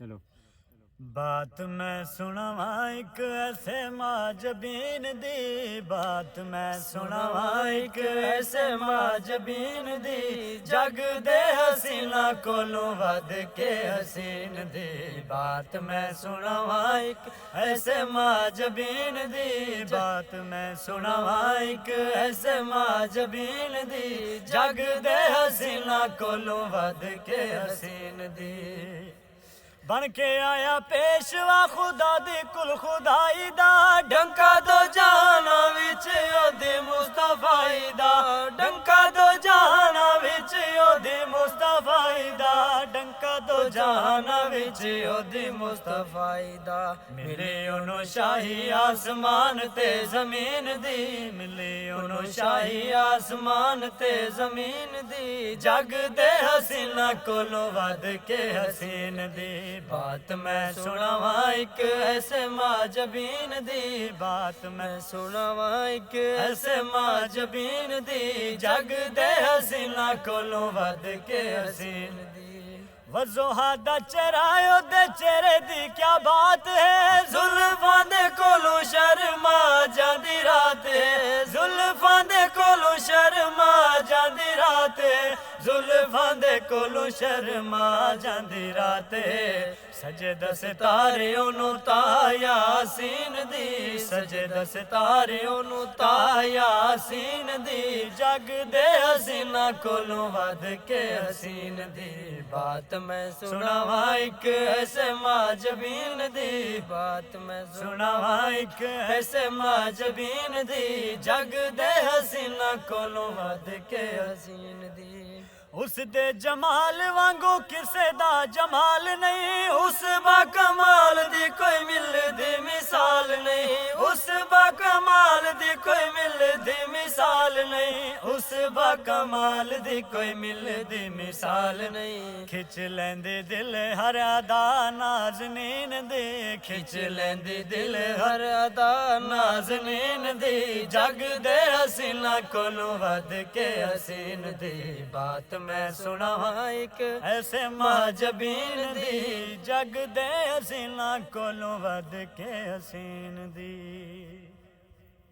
चलो। बात मैं सुनावा एक ऐसे माजबीन दी, बात मैं सुनावा एक ऐसे माजबीन दी, जग दे हसीना कोलों वध के हसीन दी। बात मैं सुनावा एक ऐसे माजबीन दी, बात मैं सुनावा एक ऐसे माजबीन दी, जग दे हसीना कोलों वध के हसीन दी। बन के आया पेशवा खुदा दी कुल खुदाई दा, डंका दो जहाना विच ओदे मुस्तफाई दा, डंका दो जहाना विच ओदे मुस्तफाई दा, डंका दो जहाना विच ओदे मुस्तफाई दा। मिले ओनो शाही आसमान ते जमीन दी, मिले ओनो शाही आसमान ते जमीन दी, जग दे हसीना कोलों वध के हसीन दी। बात मैं सुनावा एक ऐसे माजबीन दी, बात मैं सुनावा एक ऐसे माजबीन दी, जग दे हसीना कोलों वध के हसीन दी। वज़ोहा दा चेहरा दे चेहरे दी क्या बात है, जुल्फां दे कोलों शर्मा जांदी रात है, जुल्फां दे कोलों शर्मा जांदी रात है, जुल्फां दे कोलों शर्मा जांदी रात है। सजे दस तारे ओनू ताया सीन दी, सजे दस तारे ओनू ताया सीन दी, जग दे हसीना कोलों वध के हसीन दी। बात मैं सुनावा एक ऐसे माजबीन दी, बात मैं सुनावा एक ऐसे माजबीन दी, जग दे हसीना कोलों वध के हसीन दी। उस दे जमाल वांगू किसे दा जमाल नहीं, उस बा कमाल दी कोई मिलदी मिसाल नहीं, उस बा कमाल दी कोई मिलदी मिसाल नहीं, उस बा कमाल दी कोई मिलदी मिसाल नहीं। खिच लेंदे दिल हर अदा नाज़नीन दी, खिच लेंदे दिल हर अदा नाज़नीन दी, जग दे हसीना कोलों वध के हसीन दी। बात मैं सुनावा एक ऐसे माजबीन दी, जग दे हसीना कोलों वध के हसीन दी।